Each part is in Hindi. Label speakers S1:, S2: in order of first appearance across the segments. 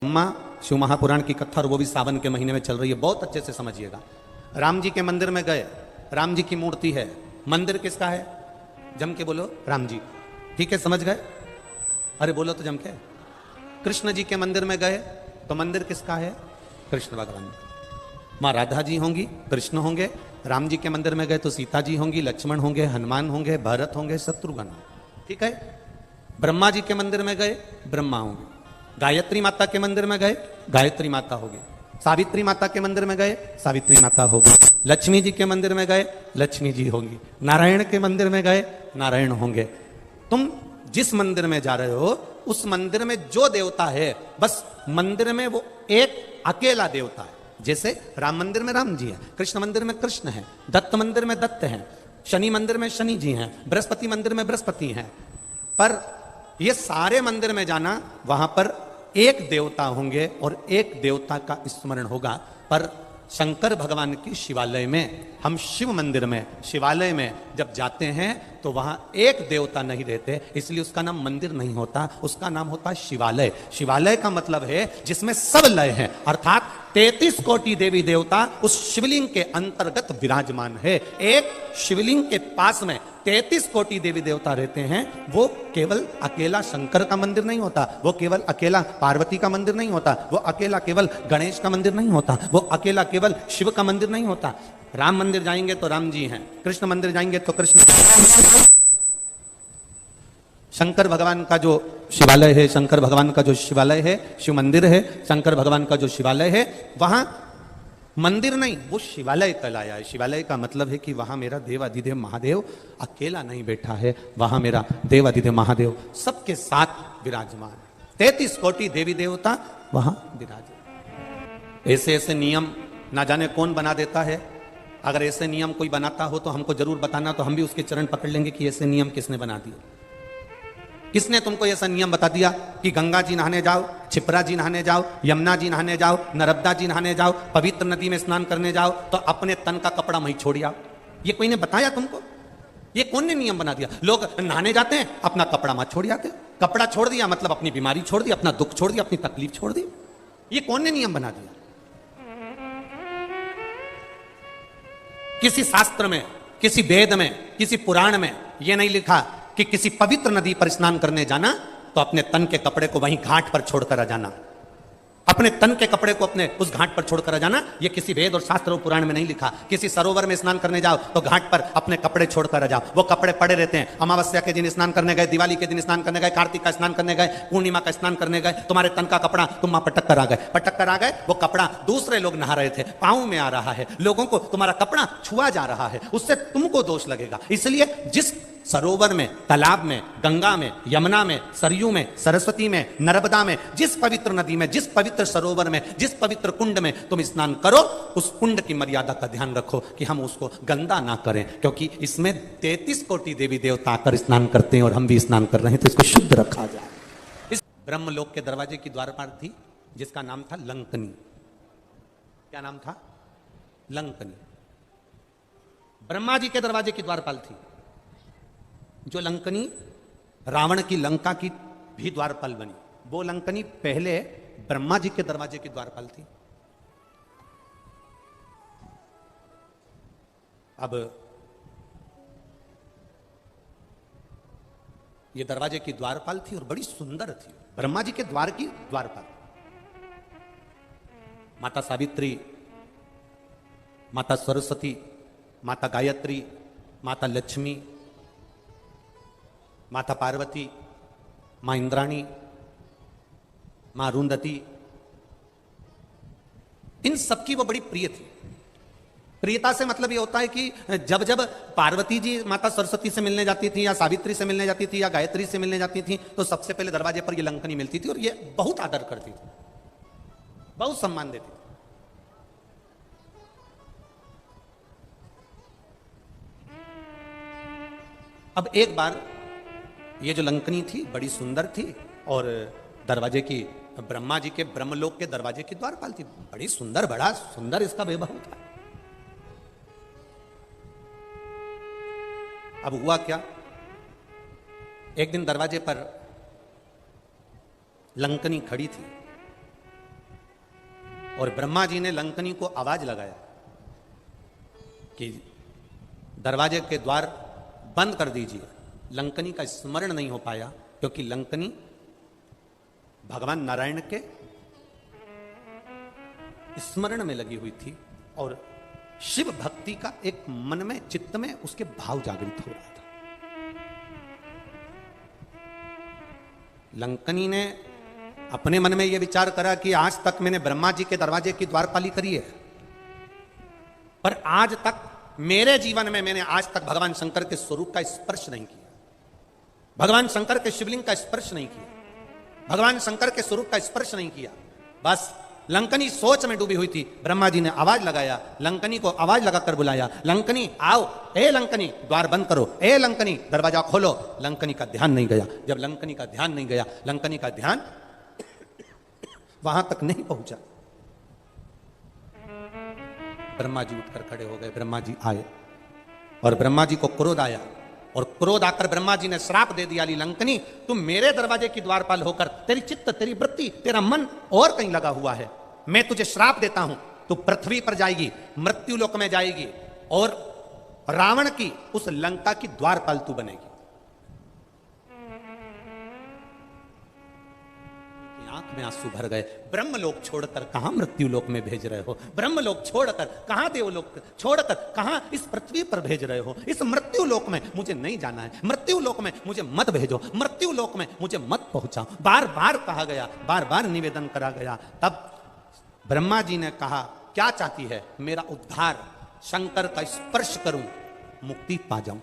S1: ब्रह्मा शिव महापुराण की कथा और वो भी सावन के महीने में चल रही है, बहुत अच्छे से समझिएगा। राम जी के मंदिर में गए, राम जी की मूर्ति है, मंदिर किसका है? जम के बोलो, राम जी। ठीक है, समझ गए? अरे बोलो तो जम के। कृष्ण जी के मंदिर में गए तो मंदिर किसका है? कृष्ण भगवान। माँ राधा जी होंगी, कृष्ण होंगे। राम जी के मंदिर में गए तो सीता जी होंगी, लक्ष्मण होंगे, हनुमान होंगे, भरत होंगे, शत्रुघ्न। ठीक है। ब्रह्मा जी के मंदिर में गए, ब्रह्मा होंगे। गायत्री माता के मंदिर में गए, गायत्री माता होगी। सावित्री माता के मंदिर में गए, सावित्री माता होगी। लक्ष्मी जी के मंदिर में गए, लक्ष्मी जी होंगी। नारायण के मंदिर में गए, नारायण होंगे। तुम जिस मंदिर में जा रहे हो उस मंदिर में जो देवता है, बस मंदिर में वो एक अकेला देवता है। जैसे राम मंदिर में राम जी है, कृष्ण मंदिर में कृष्ण है, दत्त मंदिर में दत्त है, शनि मंदिर में शनि जी हैं, बृहस्पति मंदिर में बृहस्पति हैं। पर ये सारे मंदिर में जाना, वहां पर एक देवता होंगे और एक देवता का स्मरण होगा। पर शंकर भगवान की शिवालय में, हम शिव मंदिर में, शिवालय में जब जाते हैं तो वहां एक देवता नहीं रहते, इसलिए उसका नाम मंदिर नहीं होता, उसका नाम होता शिवालय। शिवालय का मतलब है जिसमें सब लय हैं, अर्थात 33 कोटि देवी देवता उस शिवलिंग के अंतर्गत विराजमान है। एक शिवलिंग के पास में 33 कोटि देवी देवता रहते हैं। वो केवल अकेला शंकर का मंदिर नहीं होता, वो केवल अकेला पार्वती का मंदिर नहीं होता, वो अकेला केवल गणेश का मंदिर नहीं होता, वो अकेला केवल शिव का मंदिर नहीं होता। राम मंदिर जाएंगे तो राम जी हैं, कृष्ण मंदिर जाएंगे तो कृष्ण। शंकर भगवान का जो शिवालय है, शंकर भगवान का जो शिवालय है, शिव मंदिर है, शंकर भगवान का जो शिवालय है, वहां मंदिर नहीं, वो शिवालय कहलाया है। शिवालय का मतलब है कि वहां मेरा देवाधिदेव महादेव अकेला नहीं बैठा है, वहां मेरा देवाधिदेव महादेव सबके साथ विराजमान। 33 कोटि देवी देवता वहां विराजे। ऐसे ऐसे नियम ना जाने कौन बना देता है। अगर ऐसे नियम कोई बनाता हो तो हमको जरूर बताना, तो हम भी उसके चरण पकड़ लेंगे कि ऐसे नियम किसने बना दिए। किसने तुमको ऐसा नियम बता दिया कि गंगा जी नहाने जाओ, छिपरा जी नहाने जाओ, यमुना जी नहाने जाओ, नर्मदा जी नहाने जाओ, पवित्र नदी में स्नान करने जाओ तो अपने तन का कपड़ा वहीं छोड़ आओ? ये कोई ने बताया तुमको? ये कौन ने नियम बना दिया? लोग नहाने जाते हैं, अपना कपड़ा मत छोड़ आते। कपड़ा छोड़ दिया मतलब अपनी बीमारी छोड़ दी, अपना दुख छोड़ दिया, अपनी तकलीफ छोड़ दी। ये कौन ने नियम बना दिया? किसी शास्त्र में, किसी वेद में, किसी पुराण में यह नहीं लिखा कि किसी पवित्र नदी पर स्नान करने जाना तो अपने तन के कपड़े को वहीं घाट पर छोड़कर आ जाना। अपने तन के कपड़े को अपने उस घाट पर छोड़कर आ जाना, ये किसी वेद और शास्त्र और पुराण में नहीं लिखा। किसी सरोवर में स्नान करने जाओ तो घाट पर अपने कपड़े छोड़कर आ जाओ। वो कपड़े पड़े रहते हैं। अमावस्या के दिन स्नान करने गए, दिवाली के दिन स्नान करने गए, कार्तिक का स्नान करने गए, पूर्णिमा का स्नान करने गए, तुम्हारे तन का कपड़ा तुम वहां पटक कर आ गए। पटक कर आ गए, वो कपड़ा दूसरे लोग नहा रहे थे, पांव में आ रहा है, लोगों को तुम्हारा कपड़ा छुआ जा रहा है, उससे तुमको दोष लगेगा। इसलिए जिस सरोवर में, तालाब में, गंगा में, यमुना में, सरयू में, सरस्वती में, नर्मदा में, जिस पवित्र नदी में, जिस पवित्र सरोवर में, जिस पवित्र कुंड में तुम स्नान करो, उस कुंड की मर्यादा का ध्यान रखो कि हम उसको गंदा ना करें, क्योंकि इसमें 33 कोटि देवी देवता आकर स्नान करते हैं और हम भी स्नान कर रहे हैं, तो इसको शुद्ध रखा जाए। इस ब्रह्मलोक के दरवाजे की द्वारपाल थी जिसका नाम था लंकनी। क्या नाम था? लंकनी। ब्रह्मा जी के दरवाजे की द्वारपाल थी। जो लंकनी रावण की लंका की भी द्वारपाल बनी, वो लंकनी पहले ब्रह्मा जी के दरवाजे की द्वारपाल थी। अब ये दरवाजे की द्वारपाल थी और बड़ी सुंदर थी, ब्रह्मा जी के द्वार की द्वारपाल। माता सावित्री, माता सरस्वती, माता गायत्री, माता लक्ष्मी, माता पार्वती, मां इंद्राणी, मां अरुंधति, इन सबकी वो बड़ी प्रिय थी। प्रियता से मतलब ये होता है कि जब जब पार्वती जी माता सरस्वती से मिलने जाती थी, या सावित्री से मिलने जाती थी, या गायत्री से मिलने जाती थी, तो सबसे पहले दरवाजे पर ये लंकनी मिलती थी और ये बहुत आदर करती थी, बहुत सम्मान देती थी। अब एक बार ये जो लंकनी थी बड़ी सुंदर थी और दरवाजे की, ब्रह्मा जी के ब्रह्मलोक के दरवाजे की द्वारपाल थी। बड़ी सुंदर, बड़ा सुंदर इसका वैभव था। अब हुआ क्या, एक दिन दरवाजे पर लंकनी खड़ी थी और ब्रह्मा जी ने लंकनी को आवाज लगाया कि दरवाजे के द्वार बंद कर दीजिए। लंकनी का स्मरण नहीं हो पाया क्योंकि लंकनी भगवान नारायण के स्मरण में लगी हुई थी और शिव भक्ति का एक मन में चित्त में उसके भाव जागृत हो रहा था। लंकनी ने अपने मन में यह विचार करा कि आज तक मैंने ब्रह्मा जी के दरवाजे की द्वारपाली करी है, पर आज तक मेरे जीवन में मैंने आज तक भगवान शंकर के स्वरूप का स्पर्श नहीं किया, भगवान शंकर के शिवलिंग का स्पर्श नहीं किया, भगवान शंकर के स्वरूप का स्पर्श नहीं किया। बस लंकनी सोच में डूबी हुई थी। ब्रह्मा जी ने आवाज लगाया, लंकनी को आवाज लगाकर बुलाया, लंकनी आओ, ए लंकनी द्वार बंद करो, ए लंकनी दरवाजा खोलो। लंकनी का ध्यान नहीं गया। जब लंकनी का ध्यान नहीं गया, लंकनी का ध्यान वहां तक नहीं पहुंचा। ब्रह्मा जी उठकर खड़े हो गए। ब्रह्मा जी आए और ब्रह्मा जी को क्रोध आया और क्रोध आकर ब्रह्मा जी ने श्राप दे दिया, लंकनी तुम मेरे दरवाजे की द्वारपाल होकर तेरी चित्त, तेरी वृत्ति, तेरा मन और कहीं लगा हुआ है, मैं तुझे श्राप देता हूं, तू पृथ्वी पर जाएगी, मृत्यु लोक में जाएगी और रावण की उस लंका की द्वारपाल तू बनेगी। आंख में आंसू भर गए। ब्रह्मलोक छोड़कर कहां मृत्यु लोक में भेज रहे हो? ब्रह्मलोक छोड़कर कहां देवलोक छोड़कर कहां इस पृथ्वी पर भेज रहे हो? इस मृत्यु लोक में मुझे नहीं जाना है, मृत्यु लोक में मुझे मत भेजो, मृत्यु लोक में मुझे मत पहुंचाओ। बार बार कहा गया, बार बार निवेदन करा गया। तब ब्रह्मा जी ने कहा क्या चाहती है? मेरा उद्धार, शंकर का स्पर्श करूं, मुक्ति पा जाऊं।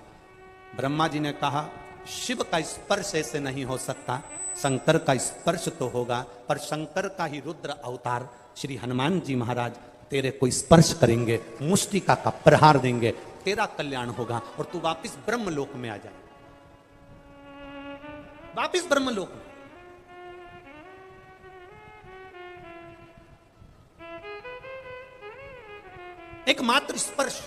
S1: ब्रह्मा जी ने कहा शिव का स्पर्श ऐसे नहीं हो सकता, शंकर का स्पर्श तो होगा, पर शंकर का ही रुद्र अवतार श्री हनुमान जी महाराज तेरे को स्पर्श करेंगे, मुष्टिका का प्रहार देंगे, तेरा कल्याण होगा और तू वापिस ब्रह्मलोक में आ जाए, वापिस ब्रह्मलोक में। एकमात्र स्पर्श